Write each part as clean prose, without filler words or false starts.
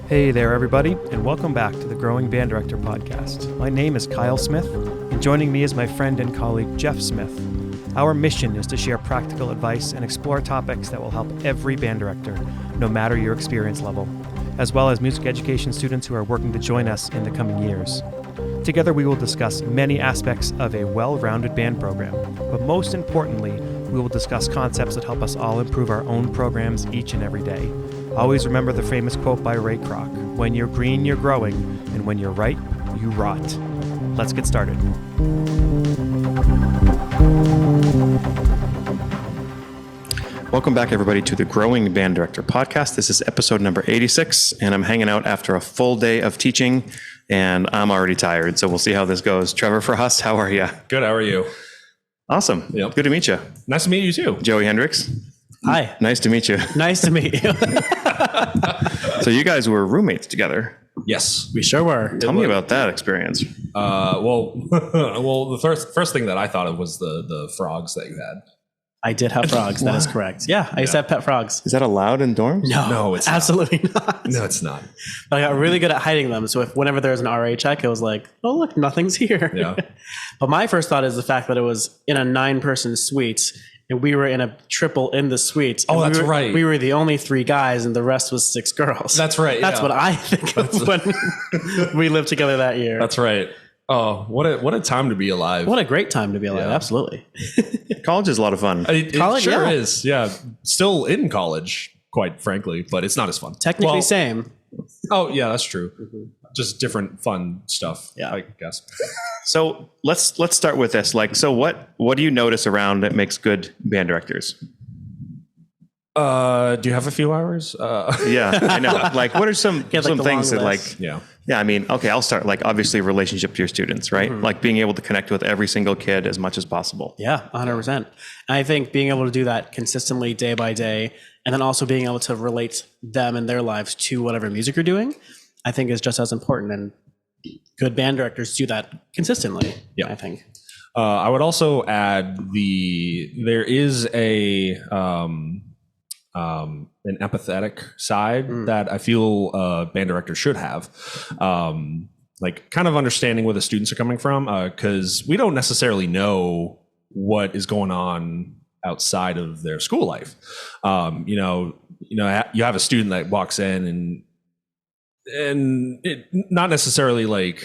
Hey there, everybody, and welcome back to the Growing Band Director podcast. My name is Kyle Smith, and joining me is my friend and colleague, Jeff Smith. Our mission is to share practical advice and explore topics that will help every band director, no matter your experience level, as well as music education students who are working to join us in the coming years. Together, we will discuss many aspects of a well-rounded band program, but most importantly, we will discuss concepts that help us all improve our own programs each and every day. Always remember the famous quote by Ray Kroc, "When you're green, you're growing, and when you're right, you rot." Let's get started. Welcome back, everybody, to the Growing Band Director podcast. This is episode number 86, and I'm hanging out after a full day of teaching, and I'm already tired, so we'll see how this goes. Trevor Frost, how are you? Good, how are you? Awesome. Yep. Good to meet you. Nice to meet you too. Joey Hendricks. Hi. Nice to meet you. Nice to meet you. So you guys were roommates together. Yes. We sure were. Tell me about that experience. Well, the first thing that I thought of was the frogs that you had. I did have frogs. That is correct. Yeah, I used to have pet frogs. Is that allowed in dorms? No, it's not. absolutely not. No, it's not. But I got really good at hiding them. So whenever there was an RA check, it was like, oh, look, nothing's here. Yeah. But my first thought is the fact that it was in a 9-person suite. And we were in a triple in the suite. Oh, that's right. We were the only 3 guys and the rest was 6 girls. That's right. That's what I think of when we lived together that year. That's right. Oh, what a time to be alive. What a great time to be alive. Yeah. Absolutely. College is a lot of fun. It College, sure yeah. is. Yeah. Still in college, quite frankly, but it's not as fun. Technically same. Oh, yeah, that's true. Just different fun stuff, Yeah. I guess. So let's start with this. So what do you notice around that makes good band directors? Do you have a few hours? Yeah, I know. Like, what are some the things long that list. Yeah. I mean, okay, I'll start. Like, obviously, relationship to your students, right? Like being able to connect with every single kid as much as possible. Yeah, 100%. And I think being able to do that consistently day by day, and then also being able to relate them and their lives to whatever music you're doing, I think is just as important. And good band directors do that consistently, Yeah. I think. I would also add there is an empathetic side that I feel band directors should have. Like kind of understanding where the students are coming from, because we don't necessarily know what is going on outside of their school life. You have a student that walks in and it not necessarily like,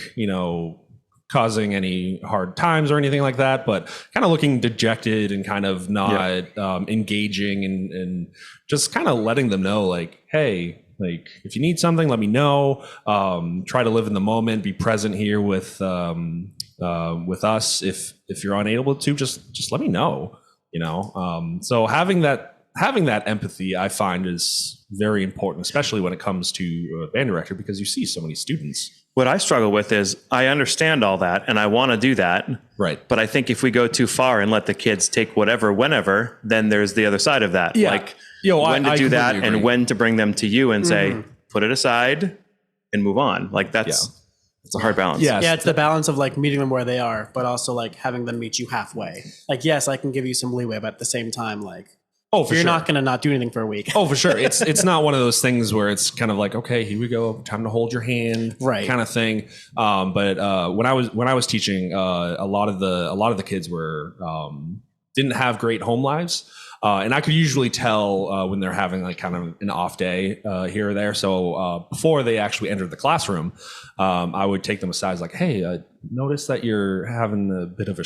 causing any hard times or anything like that, but kind of looking dejected and kind of not engaging and just kind of letting them know like, hey, like if you need something, let me know. Try to live in the moment, be present here with us. If you're unable to, just let me know, so having that empathy, I find, is very important, especially when it comes to a band director, because you see so many students. What I struggle with is I understand all that and I want to do that. Right. But I think if we go too far and let the kids take whatever, whenever, then there's the other side of that. Yeah. Like I when to do that agree. and when to bring them to you and say, put it aside and move on. Like it's a hard balance. Yes. Yeah, it's the balance of like meeting them where they are, but also like having them meet you halfway. Like, yes, I can give you some leeway, but at the same time, like, you're not going to not do anything for a week. Oh, for sure. It's not one of those things where it's kind of like, okay, here we go, time to hold your hand, right, kind of thing. But when I was teaching, a lot of the kids were didn't have great home lives, and I could usually tell when they're having like kind of an off day here or there. So before they actually entered the classroom, I would take them aside, like, hey, notice that you're having a bit of a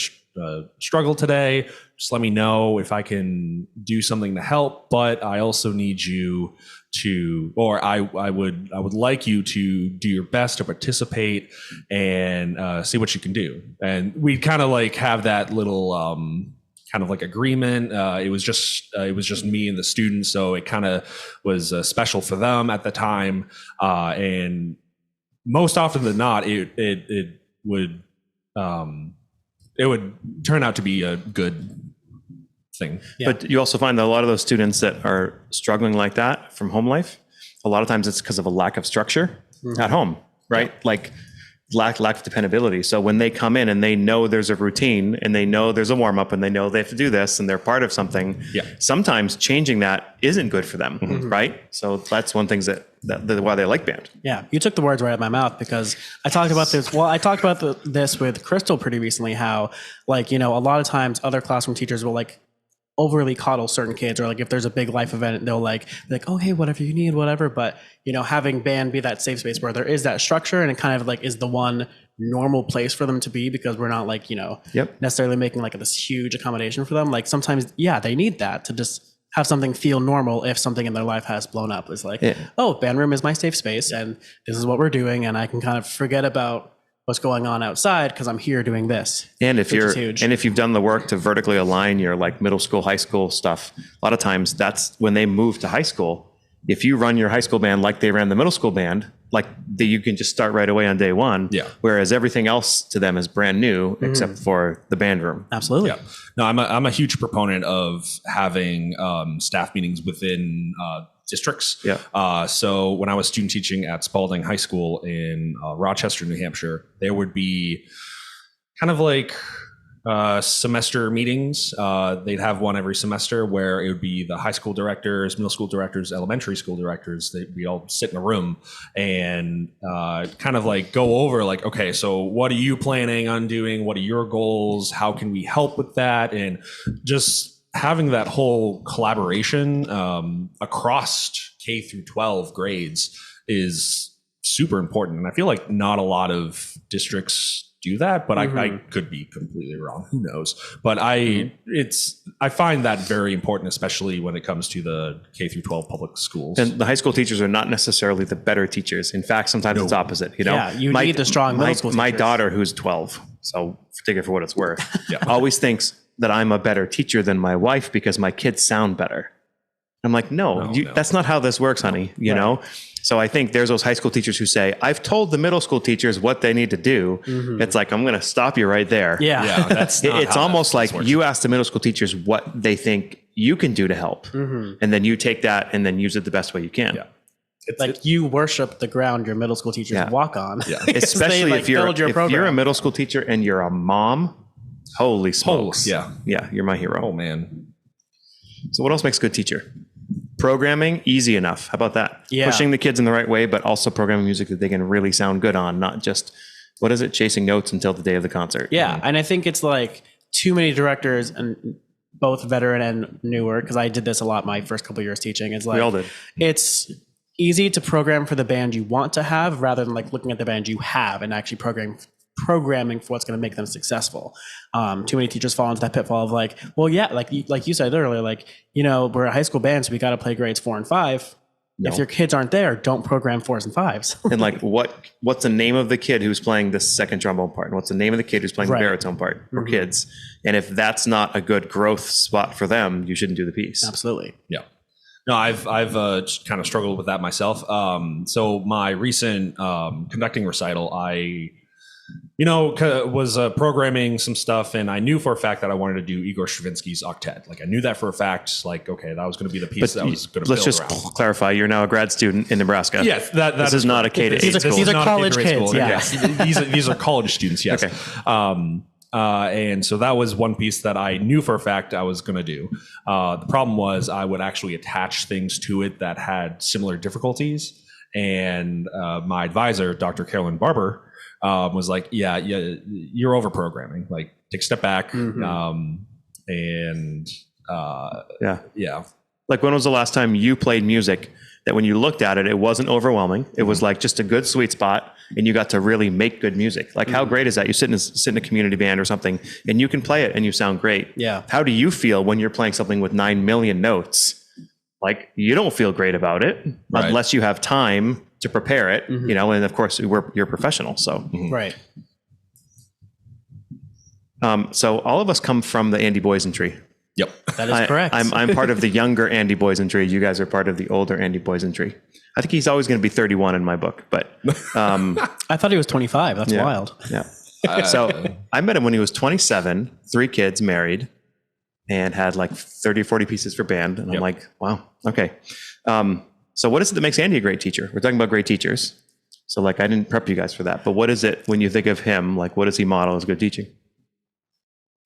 struggle today. Just let me know if I can do something to help, but I also need you to, or I would like you to do your best to participate and see what you can do. And we kind of like have that little kind of like agreement. It was just me and the students, so it kind of was special for them at the time. And most often than not, it would turn out to be a good thing. Yeah. But you also find that a lot of those students that are struggling like that from home life, a lot of times it's because of a lack of structure at home, right? Yeah. Like lack of dependability. So when they come in and they know there's a routine and they know there's a warm up and they know they have to do this and they're part of something, sometimes changing that isn't good for them, right? So that's one thing that why they like band. Yeah, you took the words right out of my mouth, because I talked about this. Well, I talked about this with Crystal pretty recently, how like, a lot of times other classroom teachers will like overly coddle certain kids, or like if there's a big life event, they'll like, oh, hey, whatever you need, whatever. But, having band be that safe space where there is that structure, and it kind of like is the one normal place for them to be, because we're not like, necessarily making like this huge accommodation for them. Like sometimes, they need that to just have something feel normal if something in their life has blown up. It's like, oh, band room is my safe space and this is what we're doing. And I can kind of forget about what's going on outside because I'm here doing this. And if you've done the work to vertically align your like middle school, high school stuff, a lot of times that's when they move to high school. If you run your high school band like they ran the middle school band, you can just start right away on day one. Yeah. Whereas everything else to them is brand new, except for the band room. Absolutely. Yeah. No, I'm a huge proponent of having staff meetings within districts. Yeah. So when I was student teaching at Spalding High School in Rochester, New Hampshire, there would be kind of like semester meetings. They'd have one every semester where it would be the high school directors, middle school directors, elementary school directors. We all sit in a room and kind of like go over like, okay, so what are you planning on doing? What are your goals? How can we help with that? And just having that whole collaboration across K through 12 grades is super important. And I feel like not a lot of districts do that, but I could be completely wrong. Who knows? But I find that very important, especially when it comes to the K through 12 public schools. And the high school teachers are not necessarily the better teachers. In fact, sometimes it's opposite. Yeah, you need the strong middle school teachers. My daughter, who's 12, so take it for what it's worth, always thinks that I'm a better teacher than my wife because my kids sound better. I'm like, no, that's not how this works, honey. You know? So I think there's those high school teachers who say, I've told the middle school teachers what they need to do. It's like, I'm going to stop you right there. Yeah. That's it's almost like you ask the middle school teachers what they think you can do to help. And then you take that and then use it the best way you can. Yeah. It's like you worship the ground your middle school teachers walk on. Yeah. Especially if you're a middle school teacher and you're a mom, holy smokes. Yeah, you're my hero. Oh, man. So what else makes a good teacher? Programming, easy enough. How about that? Yeah. Pushing the kids in the right way, but also programming music that they can really sound good on, not just, what is it, chasing notes until the day of the concert. Yeah, and I think it's like too many directors, and both veteran and newer, because I did this a lot my first couple of years teaching. It's like, we all did. It's easy to program for the band you want to have rather than like looking at the band you have and actually programming for what's going to make them successful. Too many teachers fall into that pitfall of like, well, yeah, like you said earlier, like, we're a high school band, so we got to play grades 4 and 5. No. If your kids aren't there, don't program 4s and 5s. And like, what's the name of the kid who's playing the second trombone part? And what's the name of the kid who's playing the baritone part for kids? And if that's not a good growth spot for them, you shouldn't do the piece. Absolutely. Yeah. No, I've kind of struggled with that myself. So my recent conducting recital, I was programming some stuff, and I knew for a fact that I wanted to do Igor Stravinsky's Octet. Like I knew that for a fact. Like, okay, that was going to be the piece that was going to build around. Let's just clarify: you're now a grad student in Nebraska. Yes, this is not a K-8 school. These are college kids. Yeah, these are college students. Yes. Okay. And so that was one piece that I knew for a fact I was going to do. The problem was I would actually attach things to it that had similar difficulties, and my advisor, Dr. Carolyn Barber, was like, yeah, you're over programming. Like, take a step back. Like, when was the last time you played music that when you looked at it, it wasn't overwhelming? It was like just a good sweet spot, and you got to really make good music. Like, how great is that? You sit in a community band or something, and you can play it, and you sound great. Yeah. How do you feel when you're playing something with 9 million notes? Like, you don't feel great about it unless you have time to prepare it, and of course you're professional. So, right. So all of us come from the Andy Boysentree. Yep. That is correct. I'm part of the younger Andy Boysentree. You guys are part of the older Andy Boysentree. I think he's always going to be 31 in my book, but, I thought he was 25. That's wild. Yeah. So I met him when he was 27, 3 kids, married, and had like 30 or 40 pieces for band. And I'm like, wow. Okay. So what is it that makes Andy a great teacher? We're talking about great teachers. So like, I didn't prep you guys for that, but what is it when you think of him? Like, what does he model as good teaching?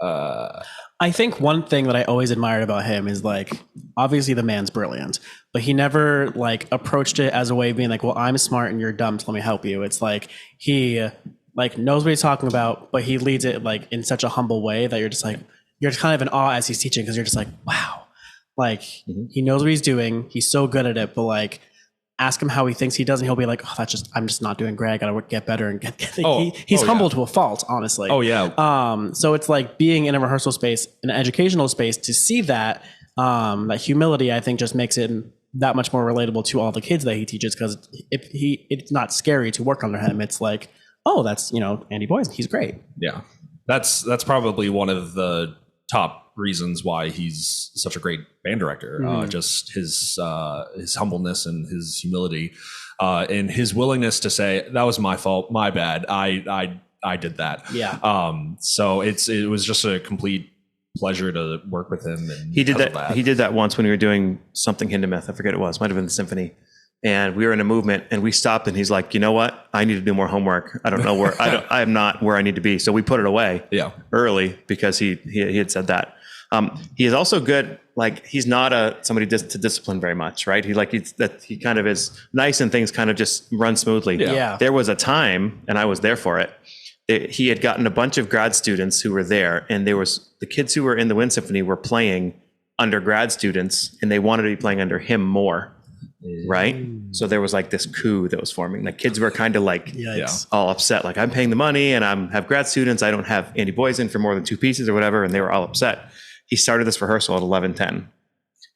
I think one thing that I always admired about him is like, obviously the man's brilliant, but he never like approached it as a way of being like, well, I'm smart and you're dumb, so let me help you. It's like he like knows what he's talking about, but he leads it like in such a humble way that you're just like, you're kind of in awe as he's teaching, because you're just like, wow, like he knows what he's doing. He's so good at it, but like, ask him how he thinks he does, and he'll be like, "Oh, I'm just not doing great. I gotta get better and get." He's humble to a fault, honestly. Oh yeah. So it's like being in a rehearsal space, an educational space, to see that that humility, I think, just makes it that much more relatable to all the kids that he teaches. Because it's not scary to work under him. It's like, oh, that's Andy Boyce. He's great. Yeah, that's probably one of the top reasons why he's such a great band director. Just his humbleness and his humility, and his willingness to say, that was my fault, my bad, I did that. Yeah. So it was just a complete pleasure to work with him. And he did that. He did that once when we were doing something Hindemith. I forget it was. Might have been the symphony. And we were in a movement, and we stopped, and he's like, you know what? I need to do more homework. I don't know where I am not where I need to be. So we put it away early because he had said that. He is also good. Like, he's not somebody to discipline very much, right? He kind of is nice and things kind of just run smoothly. Yeah. There was a time, and I was there for it. He had gotten a bunch of grad students who were there, and the kids who were in the Wind Symphony were playing under grad students, and they wanted to be playing under him more. Right. So there was like this coup that was forming. Like, kids were kind of like all upset. Like, I'm paying the money and have grad students. I don't have Andy Boyce in for more than 2 pieces or whatever. And they were all upset. He started this rehearsal at 11:10.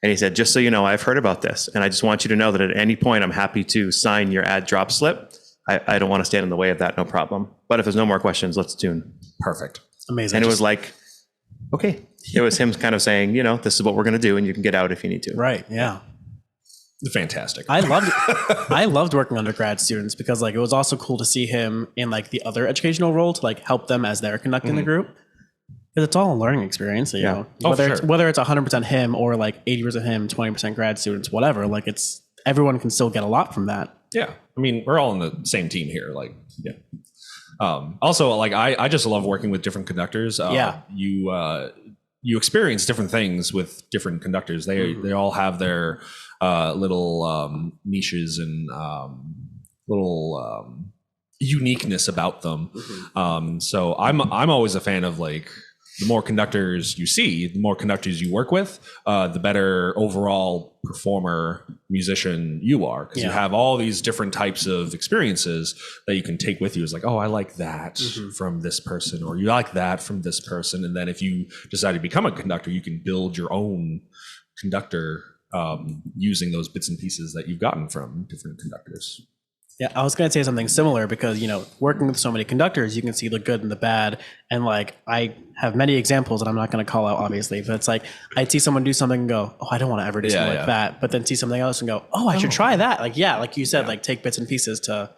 And he said, just so you know, I've heard about this. And I just want you to know that at any point, I'm happy to sign your ad drop slip. I don't want to stand in the way of that. No problem. But if there's no more questions, let's tune. Perfect. Amazing. And it was like, okay. It was him kind of saying, this is what we're going to do. And you can get out if you need to. Right. Yeah. Fantastic. I loved working under grad students, because like it was also cool to see him in like the other educational role to like help them as they're conducting the group, because it's all a learning experience. You know, whether it's 100% him or like 80% him, 20% grad students, whatever. Like, everyone can still get a lot from that. Yeah, I mean, we're all on the same team here. Like, also, like I just love working with different conductors. You experience different things with different conductors. They all have their little niches and little uniqueness about them. So I'm always a fan of, like, the more conductors you see, the more conductors you work with, the better overall performer, musician you are, because you have all these different types of experiences that you can take with you. It's like, oh, I like that from this person, or you like that from this person. And then if you decide to become a conductor, you can build your own conductor using those bits and pieces that you've gotten from different conductors. Yeah, I was going to say something similar, because, working with so many conductors, you can see the good and the bad. And like, I have many examples that I'm not going to call out, obviously, but it's like, I'd see someone do something and go, oh, I don't want to ever do something like that. But then see something else and go, oh, I should try that. Like, like you said, like, take bits and pieces to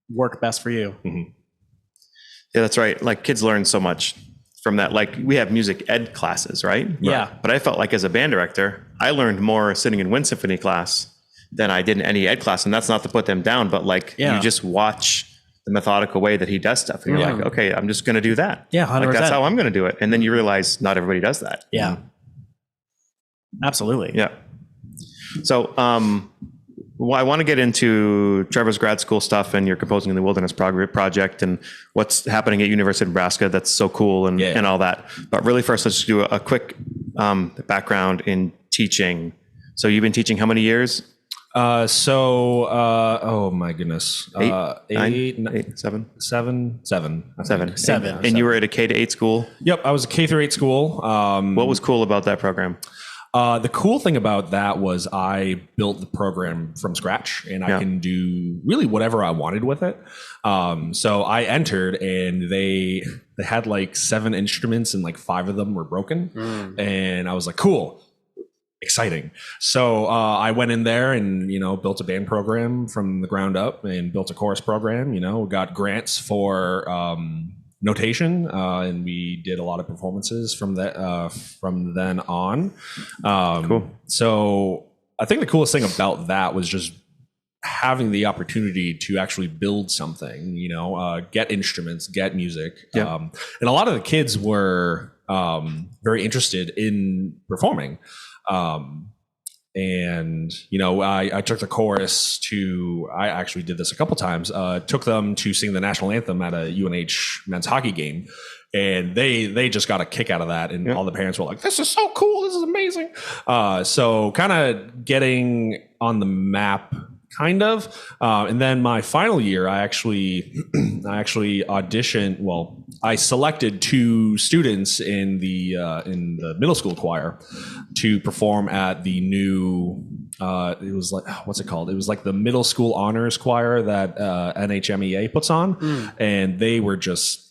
work best for you. Yeah, that's right. Like, kids learn so much from that. Like, we have music ed classes, right? Yeah. But I felt like, as a band director, I learned more sitting in Wind Symphony class than I did in any ed class. And that's not to put them down, but like, you just watch the methodical way that he does stuff. And you're like, okay, I'm just going to do that. Yeah, 100%. Like, that's how I'm going to do it. And then you realize not everybody does that. Yeah. Absolutely. Yeah. So well, I want to get into Trevor's grad school stuff and your Composing in the Wilderness project and what's happening at University of Nebraska. That's so cool and all that. But really, first, let's do a quick background in teaching. So you've been teaching how many years? Oh my goodness. Seven. And you were at a K to 8 school? Yep. I was a K through 8 school. What was cool about that program? The cool thing about that was I built the program from scratch, and I can do really whatever I wanted with it. So I entered, and they had like 7 instruments, and like 5 of them were broken. And I was like, cool. Exciting. So I went in there and, built a band program from the ground up and built a chorus program, got grants for notation, and we did a lot of performances from then on. Cool. So I think the coolest thing about that was just having the opportunity to actually build something, get instruments, get music. Yeah. And a lot of the kids were very interested in performing. And, I took the chorus I actually did this a couple times, took them to sing the national anthem at a UNH men's hockey game. And they just got a kick out of that. And all the parents were like, this is so cool. This is amazing. So kind of getting on the map, kind of. And then my final year, I actually auditioned. Well, I selected 2 students in the middle school choir to perform at the new, it was like, what's it called? It was like the middle school honors choir that NHMEA puts on. And they were just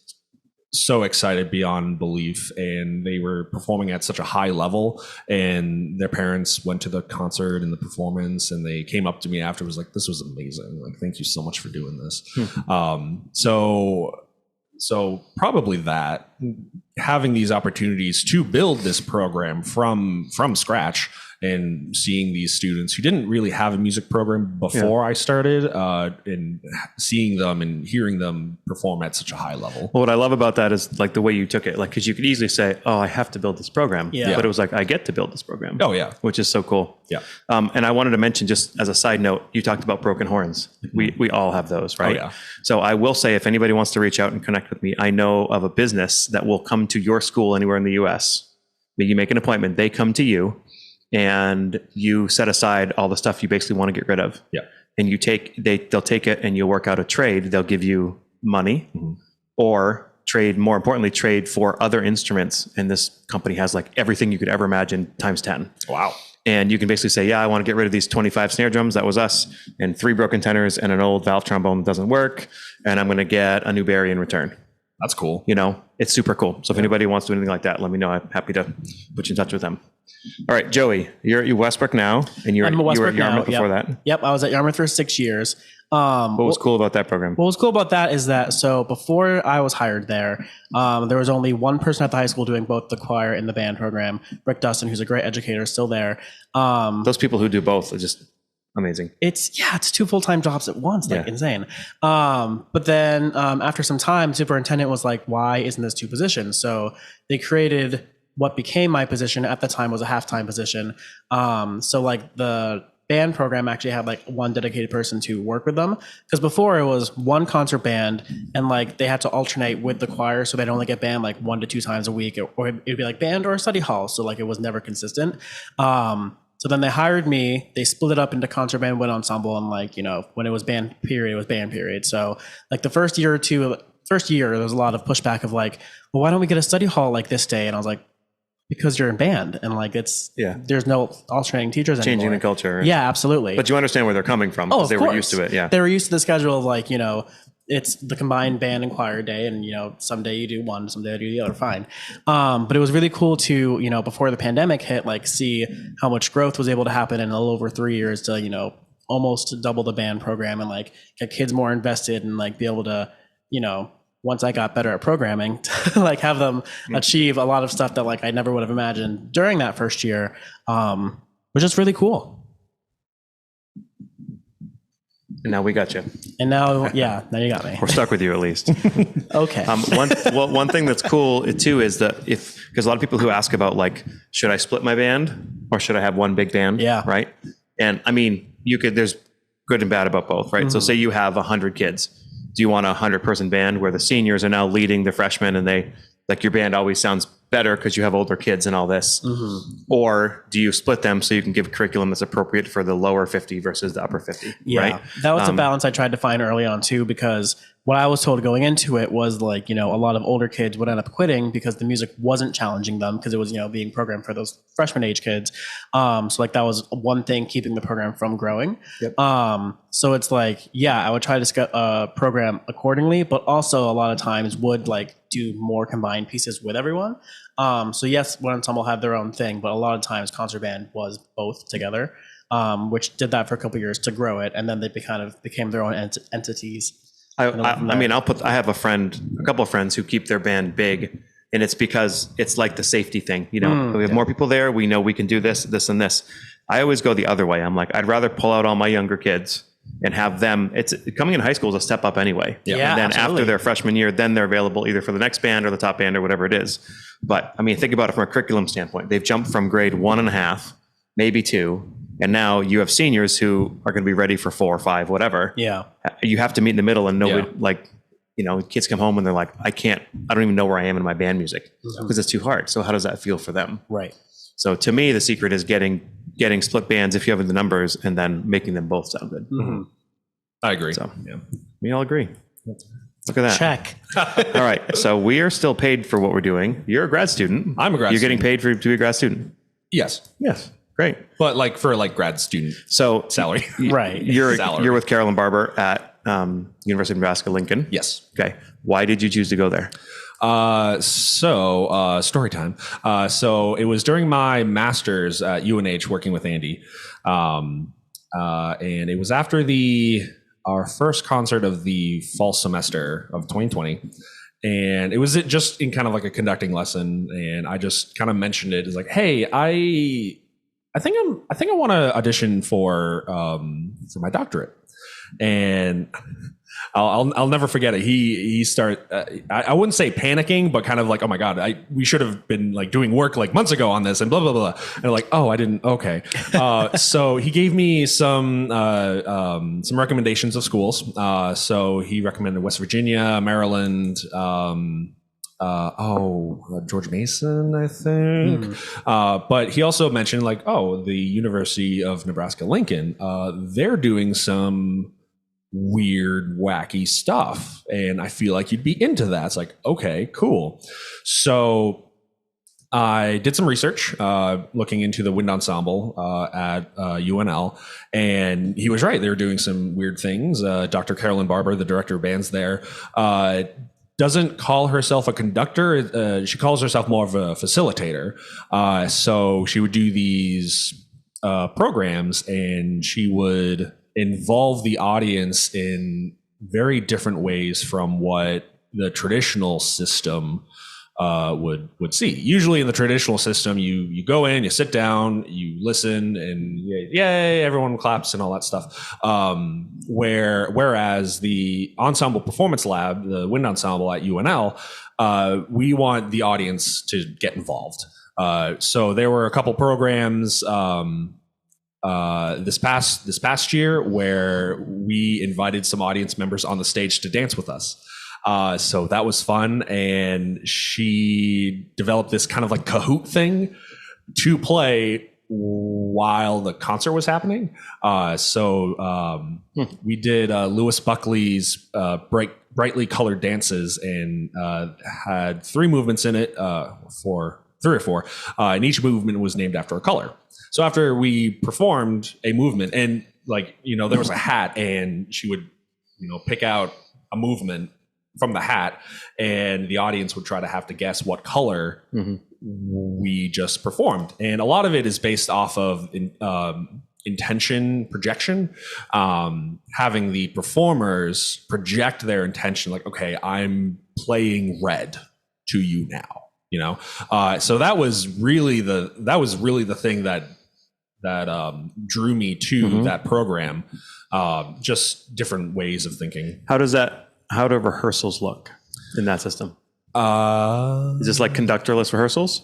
so excited beyond belief, and they were performing at such a high level, and their parents went to the concert and the performance, and they came up to me afterwards like, this was amazing, like, thank you so much for doing this. So probably that, having these opportunities to build this program from scratch, and seeing these students who didn't really have a music program before I started, and seeing them and hearing them perform at such a high level. Well, what I love about that is like the way you took it, like, because you could easily say, oh, I have to build this program. But it was like, I get to build this program. Oh, yeah. Which is so cool. Yeah. And I wanted to mention, just as a side note, you talked about broken horns. We all have those, right? Oh, yeah. So I will say, if anybody wants to reach out and connect with me, I know of a business that will come to your school anywhere in the US. You make an appointment, they come to you, and you set aside all the stuff you basically want to get rid of. Yeah. And they'll take it and you'll work out a trade. They'll give you money, or more importantly, trade for other instruments. And this company has like everything you could ever imagine times 10. Wow. And you can basically say, yeah, I want to get rid of these 25 snare drums. That was us. And 3 broken tenors and an old valve trombone that doesn't work. And I'm going to get a new Barry in return. That's cool. It's super cool. So if anybody wants to do anything like that, let me know. I'm happy to put you in touch with them. All right, Joey, you're at Westbrook now, and you were at Yarmouth before that. Yep, I was at Yarmouth for 6 years. What was cool about that program? What was cool about that is that, so before I was hired there was only one person at the high school doing both the choir and the band program. Rick Dustin, who's a great educator, is still there. Those people who do both are just amazing. It's 2 full-time jobs at once, insane. But then after some time, superintendent was like, why isn't this 2 positions? So they created what became my position at the time was a half-time position. So like the band program actually had like one dedicated person to work with them, because before it was one concert band, and like they had to alternate with the choir, so they'd only get band like 1 to 2 times a week, or it'd be like band or study hall. So like it was never consistent. So then they hired me, they split it up into concert band, with ensemble, and like, when it was band period, it was band period. So like the first year, there was a lot of pushback of like, well, why don't we get a study hall like this day? And I was like, because you're in band, and like there's no alternating teachers anymore. Changing the culture. Yeah, absolutely. But you understand where they're coming from, because they were used to it. Yeah. They were used to the schedule of like, it's the combined band and choir day, and someday you do one, someday I do the other, fine. But it was really cool to, before the pandemic hit, like see how much growth was able to happen in a little over 3 years to, almost double the band program, and like get kids more invested, and like be able to, once I got better at programming, to like have them achieve a lot of stuff that like I never would have imagined during that first year, was just really cool. And now we got you. And now you got me. We're stuck with you at least. Okay. One thing that's cool too is that because a lot of people who ask about like, should I split my band or should I have one big band? Yeah. Right. And I mean, there's good and bad about both, right? Mm-hmm. So say you have 100 kids. Do you want a 100-person band where the seniors are now leading the freshmen, and they like your band always sounds better because you have older kids and all this? Mm-hmm. Or do you split them so you can give curriculum that's appropriate for the lower 50 versus the upper 50? Yeah, right? That was a balance I tried to find early on too, because what I was told going into it was like, a lot of older kids would end up quitting because the music wasn't challenging them, because it was, being programmed for those freshman age kids. So like that was one thing keeping the program from growing. Yep. So it's like, I would try to program accordingly, but also a lot of times would like do more combined pieces with everyone. So yes, one ensemble had their own thing, but a lot of times concert band was both together, which did that for a couple of years to grow it. And then they kind of became their own entities. I have a couple of friends who keep their band big, and it's because it's like the safety thing. We have more people there. We know we can do this, and this. I always go the other way. I'm like, I'd rather pull out all my younger kids and have them, it's coming in high school is a step up anyway. Yeah, And then absolutely. after their freshman year, then they're available either for the next band or the top band or whatever it is. But I mean, think about it from a curriculum standpoint. They've jumped from grade 1.5, maybe 2. And now you have seniors who are going to be ready for 4 or 5, whatever. Yeah. You have to meet in the middle, and nobody kids come home and they're like, I don't even know where I am in my band music because it's too hard. So how does that feel for them? Right. So to me, the secret is getting split bands if you have the numbers, and then making them both sound good. Mm-hmm. I agree. So we all agree. Look at that. Check. All right. So we are still paid for what we're doing. You're a grad student. I'm a grad You're student. getting paid to be a grad student. Yes. Yes. Great. But like for like grad student So salary. Right. you're with Carolyn Barber at University of Nebraska Lincoln. Yes. Okay. Why did you choose to go there? Story time. So it was during my master's at UNH working with Andy. And it was after our first concert of the fall semester of 2020. And it was just in kind of like a conducting lesson. And I just kind of mentioned it as like, hey, I think I want to audition for my doctorate. And I'll never forget it. He started. I wouldn't say panicking, but kind of like, oh my god, we should have been like doing work like months ago on this, and blah blah blah. And like, oh, I didn't. Okay. So he gave me some recommendations of schools. So he recommended West Virginia, Maryland. George Mason, I think. But he also mentioned like, the University of Nebraska Lincoln. They're doing some weird, wacky stuff, and I feel like you'd be into that. It's like, okay, cool. So I did some research looking into the wind ensemble at UNL, and he was right. They were doing some weird things. Dr. Carolyn Barber, the director of bands there, doesn't call herself a conductor. She calls herself more of a facilitator. So she would do these programs, and she would involve the audience in very different ways from what the traditional system would see. Usually in the traditional system, you go in, you sit down, you listen, and yay, everyone claps and all that stuff. Whereas the Ensemble Performance Lab, the wind ensemble at UNL, we want the audience to get involved. So there were a couple programs this past year where we invited some audience members on the stage to dance with us. So that was fun, and she developed this kind of like Kahoot thing to play while the concert was happening. We did Lewis Buckley's brightly colored dances, and had 3 movements in it, 3 or 4, and each movement was named after a color. So after we performed a movement, and there was a hat, and she would, pick out a movement from the hat, and the audience would try to have to guess what color we just performed. And a lot of it is based off of intention projection, having the performers project their intention, like, okay, I'm playing red to you now, so that was really the thing that drew me to that program. Just different ways of thinking. How do rehearsals look in that system? Is this like conductorless rehearsals?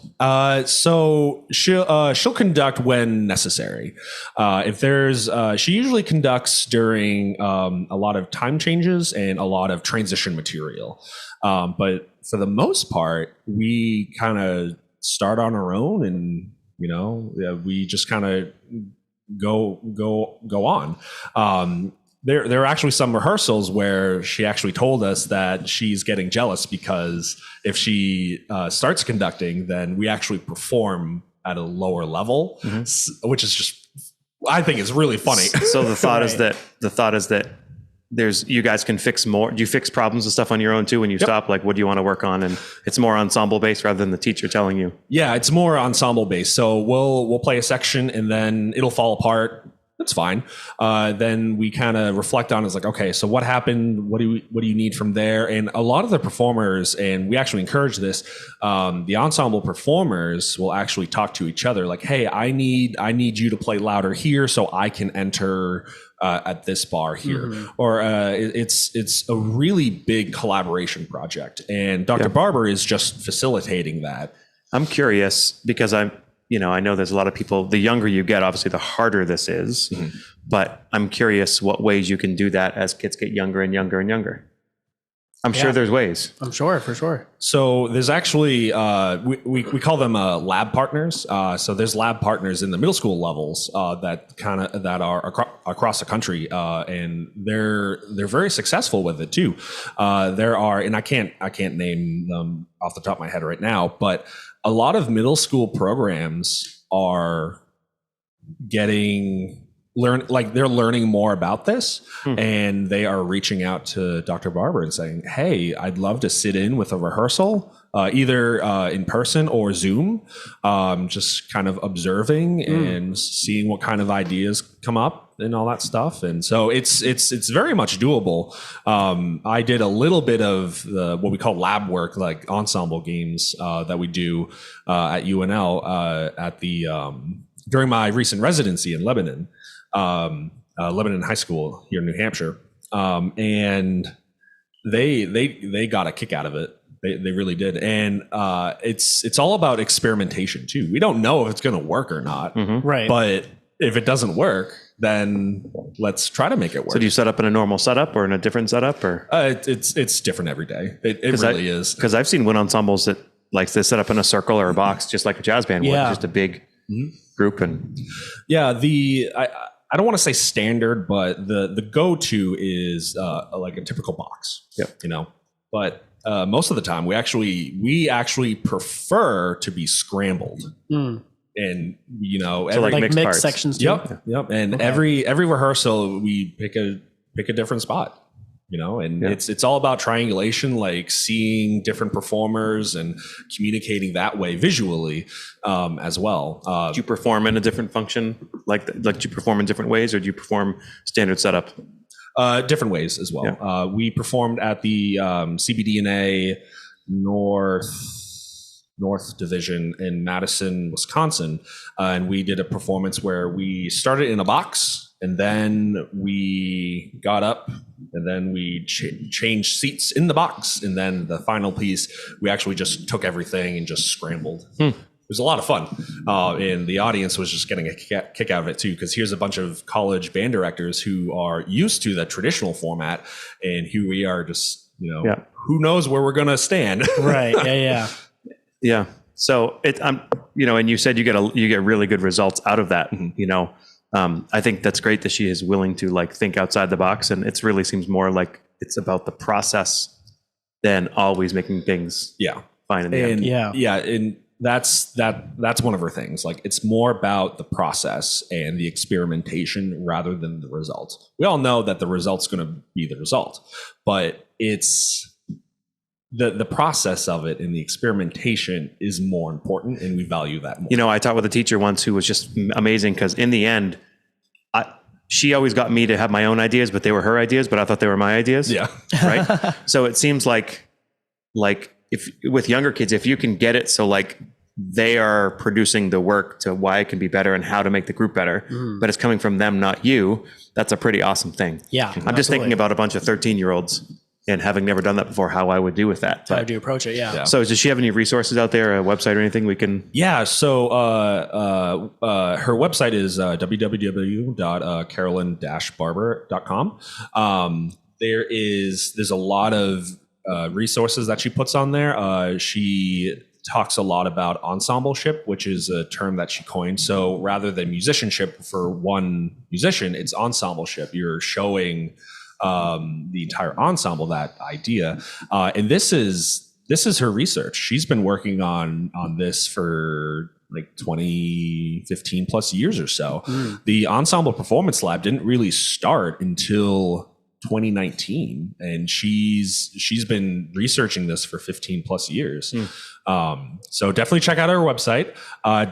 So she'll conduct when necessary. If there's, she usually conducts during a lot of time changes and a lot of transition material. But for the most part, we kind of start on our own, and we just kind of go on. There are actually some rehearsals where she actually told us that she's getting jealous because if she starts conducting, then we actually perform at a lower level, which is just, I think is really funny. So the thought is that you guys can fix more. Do you fix problems and stuff on your own too when you stop? Like, what do you want to work on? And it's more ensemble based rather than the teacher telling you. Yeah, it's more ensemble based. So we'll play a section, and then it'll fall apart. that's fine. Then we kind of reflect on, it's like, okay, so what happened? What do you need from there? And a lot of the performers, and we actually encourage this, the ensemble performers will actually talk to each other, like, hey, I need you to play louder here so I can enter at this bar here. Or it's a really big collaboration project, and Dr. Barber is just facilitating that. I'm curious because I know there's a lot of people, the younger you get, obviously the harder this is, but I'm curious what ways you can do that as kids get younger and younger and younger. I'm sure there's ways. I'm sure, for sure. So there's actually, we call them lab partners. So there's lab partners in the middle school levels that are across the country, and they're very successful with it too. There are, and I can't name them off the top of my head right now, but a lot of middle school programs are they're learning more about this, and they are reaching out to Dr. Barber and saying, hey, I'd love to sit in with a rehearsal, either in person or Zoom, just kind of observing and seeing what kind of ideas come up and all that stuff. And so it's very much doable. I did a little bit of what we call lab work, like ensemble games that we do at UNL at the during my recent residency in Lebanon. Lebanon High School here in New Hampshire, and they got a kick out of it. They really did, and it's all about experimentation too. We don't know if it's going to work or not, right? But if it doesn't work, then let's try to make it work. So do you set up in a normal setup or in a different setup, or it's different every day. It really is, because I've seen wind ensembles that like they set up in a circle or a box, just like a jazz band would, just a big group. And I don't want to say standard, but the go-to is like a typical box. But most of the time we actually prefer to be scrambled. And so like mixed parts. Sections too. Yep. And every rehearsal we pick a different spot. And it's all about triangulation, like seeing different performers and communicating that way visually as well. Do you perform in a different function? Like do you perform in different ways, or do you perform standard setup? Different ways as well. Yeah. We performed at the CBDNA North Division in Madison, Wisconsin, and we did a performance where we started in a box, and then we got up, and then we changed seats in the box, and then the final piece, we actually just took everything and just scrambled. It was a lot of fun, and the audience was just getting a kick out of it too, because here's a bunch of college band directors who are used to the traditional format, and here we are just, who knows where we're going to stand. Right. Yeah. So and you said you get really good results out of that. I think that's great that she is willing to like think outside the box, and it really seems more like it's about the process than always making things fine in the end. And that's one of her things. Like, it's more about the process and the experimentation rather than the result. We all know that the result's going to be the result, but it's the process of it and the experimentation is more important, and we value that more. I taught with a teacher once who was just amazing, because in the end, she always got me to have my own ideas, but they were her ideas, but I thought they were my ideas. Yeah. Right. So it seems like if with younger kids, if you can get it so like they are producing the work to why it can be better and how to make the group better, but it's coming from them, not you, that's a pretty awesome thing. Yeah. I'm just thinking about a bunch of 13-year-olds and having never done that before, how I would do with that. How would you approach it? Yeah. So does she have any resources out there, a website or anything we can? Yeah. So her website is www.carolyn-barber.com. There's a lot of resources that she puts on there. She talks a lot about ensembleship, which is a term that she coined. So rather than musicianship for one musician, it's ensembleship. You're showing the entire ensemble that idea, and this is her research. She's been working on this for like 15 plus years or so. The Ensemble Performance Lab didn't really start until 2019, and she's been researching this for 15 plus years. So definitely check out our website.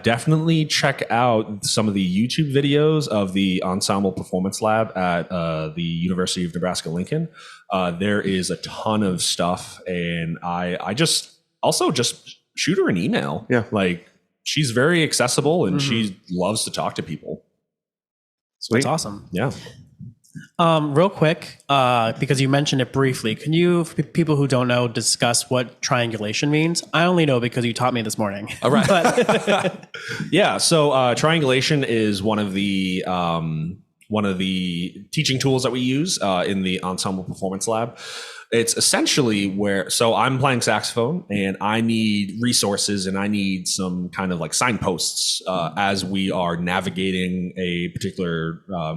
Definitely check out some of the YouTube videos of the Ensemble Performance Lab at the University of Nebraska-Lincoln. There is a ton of stuff, and I just shoot her an email. Yeah. Like, she's very accessible, and she loves to talk to people. Sweet. That's awesome. Yeah. Real quick, because you mentioned it briefly, can you, for people who don't know, discuss what triangulation means? I only know because you taught me this morning. All right. But Yeah. So triangulation is one of the teaching tools that we use in the Ensemble Performance Lab. It's essentially so I'm playing saxophone, and I need resources, and I need some kind of like signposts as we are navigating a particular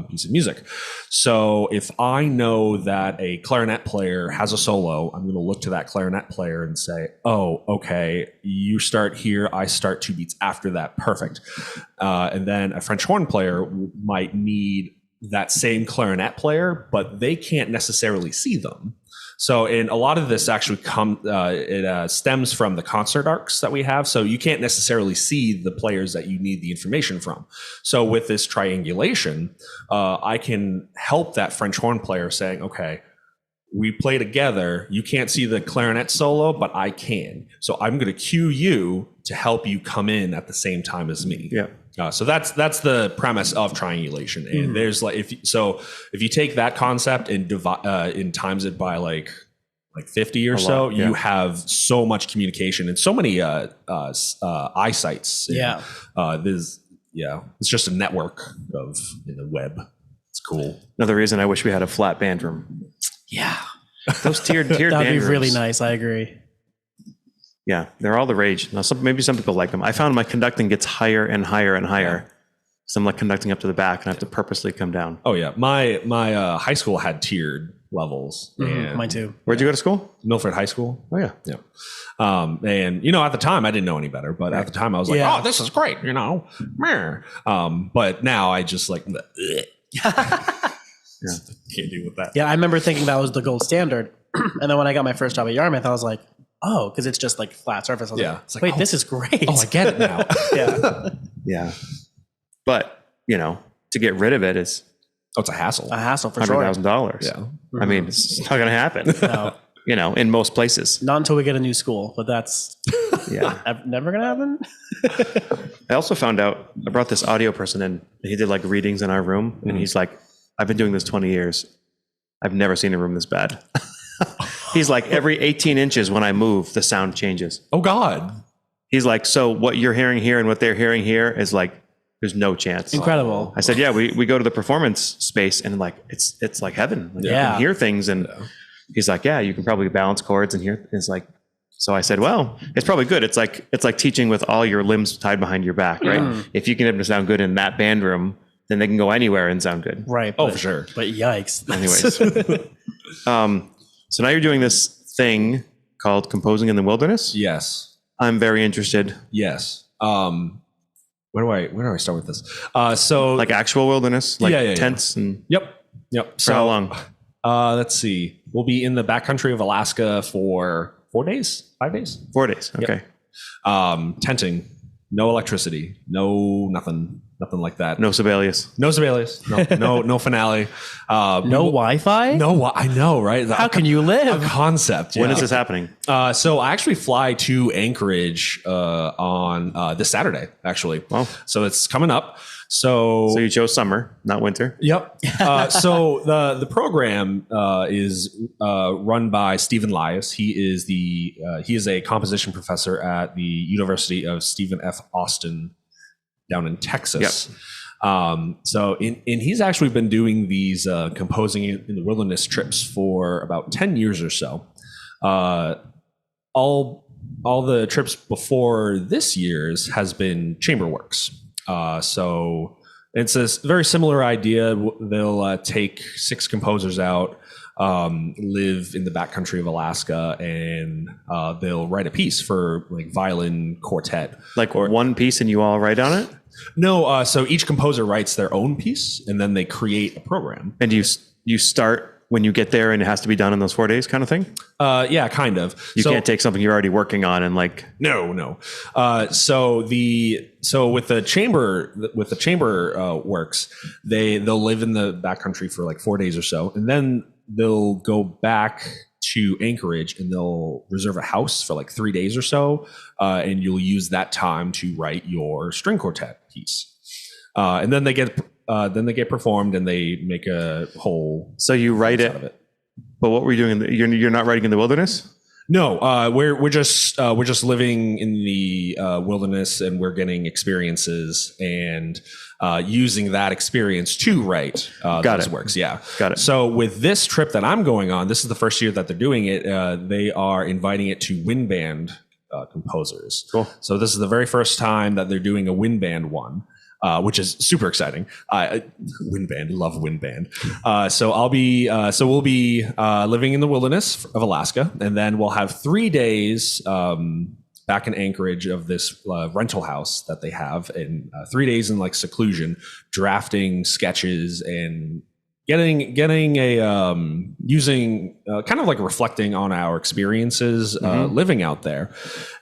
piece of music. So if I know that a clarinet player has a solo, I'm going to look to that clarinet player and say, oh, okay, you start here, I start 2 beats after that. Perfect. And then a French horn player might need that same clarinet player, but they can't necessarily see them. So, and a lot of this actually stems from the concert arcs that we have. So you can't necessarily see the players that you need the information from. So with this triangulation, I can help that French horn player saying, okay, we play together. You can't see the clarinet solo, but I can. So I'm going to cue you to help you come in at the same time as me. Yeah. So that's the premise of triangulation. And there's like, if you take that concept and divide times it by like 50 or so, you have so much communication and so many eyesights. And, it's just a network in the web. It's cool. Another reason I wish we had a flat band room. yeah, Those tiered band that'd be rooms. really nice. I agree. Yeah, they're all the rage. Now, maybe some people like them. I found my conducting gets higher and higher and higher. So I'm like conducting up to the back, and I have to purposely come down. Oh yeah, my high school had tiered levels. And Mine too. Where'd you go to school? Milford High School. Oh yeah. Yeah. And at the time I didn't know any better, but at the time I was like, Yeah. oh, this is great, Meh. But now I just like, can't deal with that. Yeah, I remember thinking that was the gold standard, and then when I got my first job at Yarmouth, I was like, oh, because it's just like flat surface. I was like, It's like, wait, this is great. Oh, I get it now. Yeah, Yeah. But, to get rid of it is Oh, it's a hassle. a hassle for sure. $100,000. Yeah. I mean, it's not going to happen, No, in most places. not until we get a new school, but that's Yeah. never gonna happen. I also found out, I brought this audio person in. He did like readings in our room, and he's like, I've been doing this 20 years. I've never seen a room this bad. He's like, every 18 inches when I move, the sound changes. Oh God. He's like, so what you're hearing here and what they're hearing here is like, there's no chance. Incredible. I said, yeah, we go to the performance space, and like, it's like heaven. Like, you Yeah. can hear things. And he's like, yeah, you can probably balance chords and hear. It's like, so I said, well, it's probably good. It's like teaching with all your limbs tied behind your back, right? If you can get them to sound good in that band room, then they can go anywhere and sound good. Right. Oh, for sure. But yikes. Anyways. So now you're doing this thing called Composing in the Wilderness. Yes. I'm very interested. Yes. Where do I start with this? So Like actual wilderness, like Yeah. tents and Yep. for how long? Let's see. We'll be in the backcountry of Alaska for 4 days, 5 days. 4 days. Okay. Tenting, no electricity, no nothing like that. No Sibelius. No Sibelius. No finale. No Wi-Fi? No, I know, right? How can you A live? concept. When yeah. is this happening? So I actually fly to Anchorage on this Saturday, actually. Wow. So it's coming up. So You chose summer, not winter. Yep. So the program is run by Stephen Lias. He is a composition professor at the University of Stephen F. Austin down in Texas. And he's actually been doing these composing in the wilderness trips for about 10 years or so. All the trips before this year's has been chamber works. So it's a very similar idea. They'll take 6 composers out, live in the backcountry of Alaska, and they'll write a piece for like violin quartet. Like one piece and you all write on it? No, so each composer writes their own piece, and then they create a program. And you start when you get there and it has to be done in those 4 days kind of thing? Yeah, kind of. You can't take something you're already working on and like... No. So with the chamber works, they'll live in the backcountry for like 4 days or so, and then they'll go back to Anchorage and they'll reserve a house for like 3 days or so, and you'll use that time to write your string quartet piece. And then they get performed and they make a whole. So you write it, out of it. But what were you doing? You're not writing in the wilderness? No, we're just living in the wilderness, and we're getting experiences and using that experience to write those works. Yeah, got it. So with this trip that I'm going on, this is the first year that they're doing it. They are inviting it to wind band composers. Cool. So this is the very first time that they're doing a wind band one. Which is super exciting. Wind band, love wind band. So we'll be living in the wilderness of Alaska, and then we'll have 3 days back in Anchorage of this rental house that they have, and 3 days in like seclusion, drafting sketches and getting a using kind of like reflecting on our experiences living out there.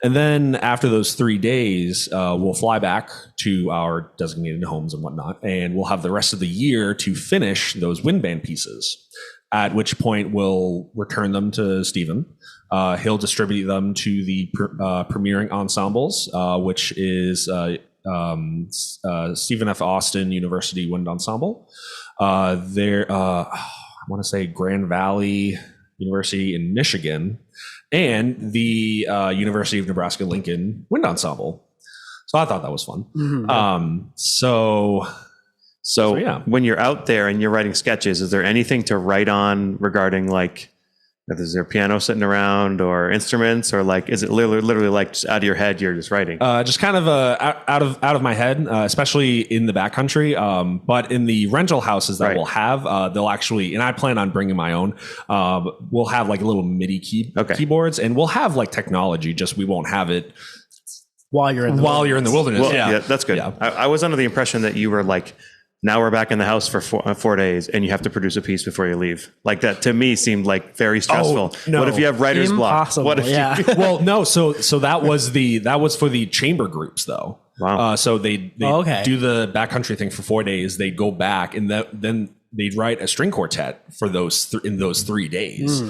And then after those 3 days, we'll fly back to our designated homes and whatnot, and we'll have the rest of the year to finish those wind band pieces, at which point we'll return them to Stephen. He'll distribute them to the premiering ensembles, which is Stephen F. Austin University Wind Ensemble. I want to say Grand Valley University in Michigan, and the University of Nebraska-Lincoln Wind Ensemble. So I thought that was fun. Mm-hmm. So yeah. When you're out there and you're writing sketches, is there anything to write on regarding like, is there a piano sitting around or instruments, or like, is it literally like just out of your head, you're just writing? Just kind of out of my head, especially in the backcountry. But in the rental houses that we'll have, they'll actually, and I plan on bringing my own, we'll have like little MIDI keyboards, and we'll have like technology, just we won't have it while you're in the wilderness. Well, yeah, that's good. Yeah. I was under the impression that you were like, now we're back in the house for 4 days and you have to produce a piece before you leave. Like that to me seemed like very stressful. Oh, no. What if you have writer's block? What if well, no. So that was for the chamber groups though. Wow. So they do the backcountry thing for 4 days. They go back and then they'd write a string quartet for those in those 3 days.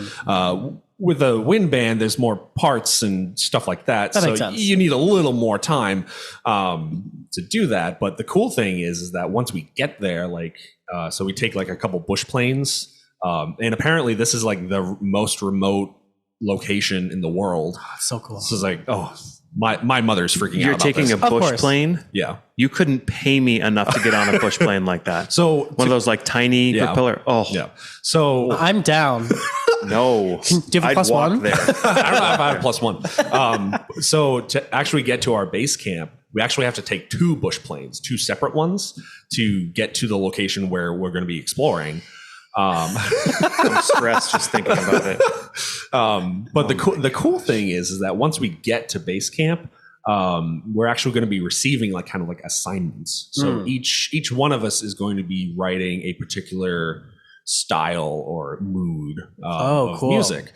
With a wind band, there's more parts and stuff like that. That so makes sense. You need a little more time to do that. But the cool thing is that once we get there, like, so we take like a couple bush planes, and apparently this is like the most remote location in the world. Oh, so cool. This is like, my mother's freaking out. You're taking a bush plane? Yeah. You couldn't pay me enough to get on a bush plane like that. So one of those like tiny propeller. Oh, yeah. So I'm down. No. Do you have a plus one? There. I don't know if I have plus one. So to actually get to our base camp, we actually have to take 2 bush planes, 2 separate ones, to get to the location where we're going to be exploring. I'm stressed just thinking about it. But the cool thing is that once we get to base camp, we're actually going to be receiving like kind of like assignments. So each one of us is going to be writing a particular style or mood of music.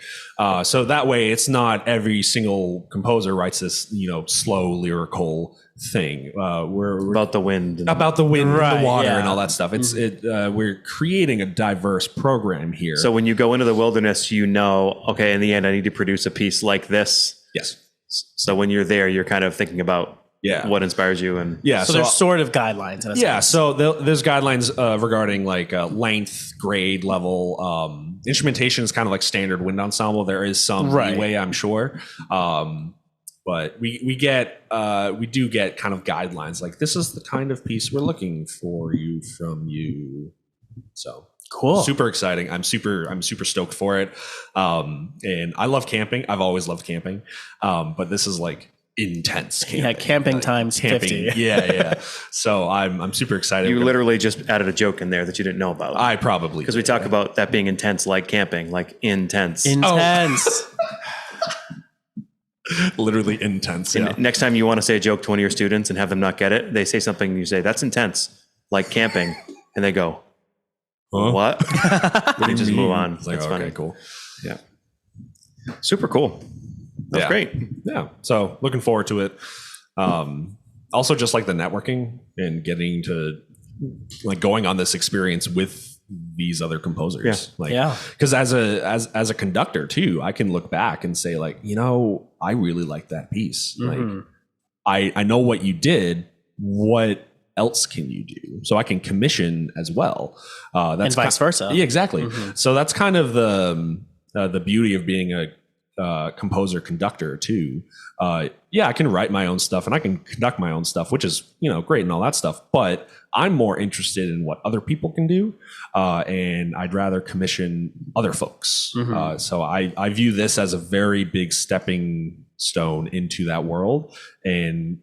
So that way it's not every single composer writes this, slow lyrical thing. We're about the wind, the water, and all that stuff. We're creating a diverse program here. So when you go into the wilderness, okay, in the end, I need to produce a piece like this. Yes. So when you're there, you're kind of thinking about what inspires you, and so there's sort of guidelines. In a sense. So there's guidelines regarding like length, grade, level. Instrumentation is kind of like standard wind ensemble. There is some leeway, I'm sure. But we do get kind of guidelines like this is the kind of piece we're looking for from you. So cool, super exciting. I'm super stoked for it. And I love camping. I've always loved camping. But this is like intense camping. Yeah, camping times 50. Yeah. So I'm super excited. You literally just added a joke in there that you didn't know about. I probably because we talk about that being intense, like camping, like intense. Literally intense. And next time you want to say a joke to one of your students and have them not get it, they say something and you say, that's intense, like camping. And they go, what? Then you just move on. It's like, That's okay, funny. cool. Yeah. Super cool. That's Yeah. great. Yeah. So looking forward to it. Also just like the networking and getting to like going on this experience with these other composers. Like, because as a conductor too, I can look back and say like, I really like that piece. Mm-hmm. Like I know what you did. What else can you do? So I can commission as well. That's and vice versa. Yeah, exactly. Mm-hmm. So that's kind of the beauty of being a composer conductor too. I can write my own stuff and I can conduct my own stuff, which is, great and all that stuff. But I'm more interested in what other people can do. And I'd rather commission other folks. Mm-hmm. So I view this as a very big stepping stone into that world and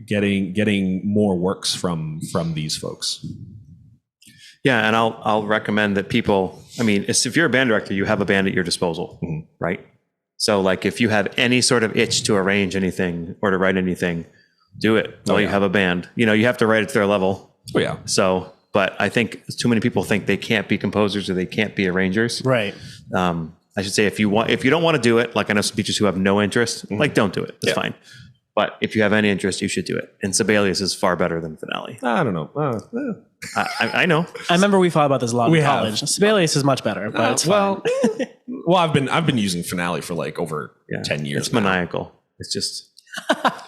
getting more works from these folks. Yeah, and I'll recommend that people, if you're a band director, you have a band at your disposal, right? So like if you have any sort of itch to arrange anything or to write anything, do it while you have a band. You have to write it to their level. Oh yeah. So, but I think too many people think they can't be composers or they can't be arrangers. Right. I should say if you don't want to do it, like I know some teachers who have no interest, like don't do it. It's fine. But if you have any interest, you should do it. And Sibelius is far better than Finale. I don't know. I know. I remember we thought about this a lot in college. Sibelius is much better, but it's fine. Well, I've been using Finale for like over 10 years. It's maniacal. It's just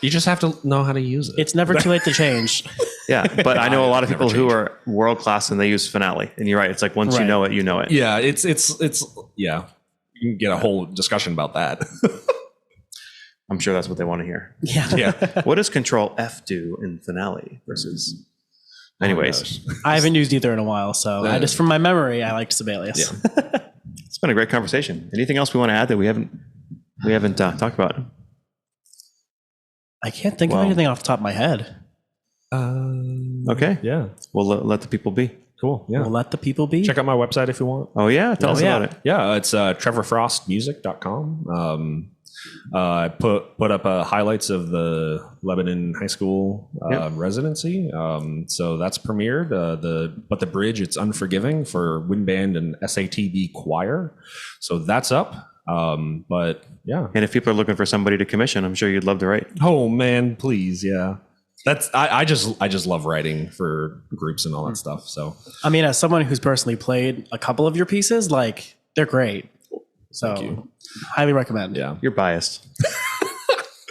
you just have to know how to use it. It's never too late to change. Yeah, but I know a lot of people who are world class and they use Finale. And you're right. It's like once you know it, you know it. Yeah, it's yeah. You can get a whole discussion about that. I'm sure that's what they want to hear. Yeah. What does Control F do in Finale versus? Anyways, I haven't used either in a while, so I just from my memory, I liked Sibelius. Yeah. It's been a great conversation. Anything else we want to add that we haven't talked about? I can't think of anything off the top of my head. Okay. Yeah. We'll let the people be. Cool. Yeah. We'll let the people be. Check out my website if you want. Oh yeah. Tell us about it. Yeah. It's trevorfrostmusic.com. I put up highlights of the Lebanon High School residency. So that's premiered. But the bridge, it's Unforgiving for wind band and SATB choir. So that's up. But yeah. And if people are looking for somebody to commission, I'm sure you'd love to write. Oh man, please. Yeah. That's I just love writing for groups and all that stuff. So as someone who's personally played a couple of your pieces, like they're great. So highly recommend. Yeah. You're biased.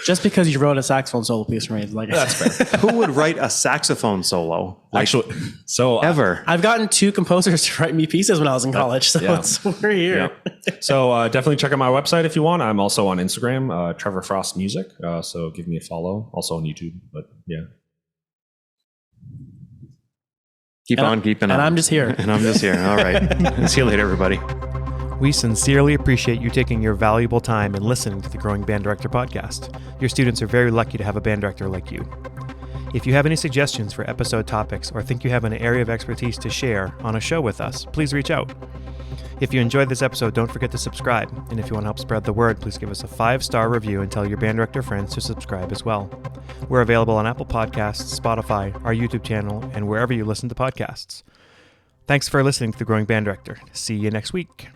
Just because you wrote a saxophone solo piece for me, like that's fair. Who would write a saxophone solo? Actually, so ever. I've gotten 2 composers to write me pieces when I was in college, so we're here. Yeah. So definitely check out my website if you want. I'm also on Instagram, Trevor Frost Music. So give me a follow. Also on YouTube, but yeah. Keep on keeping on. And I'm just here. And I'm just here. All right. See you later, everybody. We sincerely appreciate you taking your valuable time and listening to the Growing Band Director podcast. Your students are very lucky to have a band director like you. If you have any suggestions for episode topics or think you have an area of expertise to share on a show with us, please reach out. If you enjoyed this episode, don't forget to subscribe. And if you want to help spread the word, please give us a 5-star review and tell your band director friends to subscribe as well. We're available on Apple Podcasts, Spotify, our YouTube channel, and wherever you listen to podcasts. Thanks for listening to The Growing Band Director. See you next week.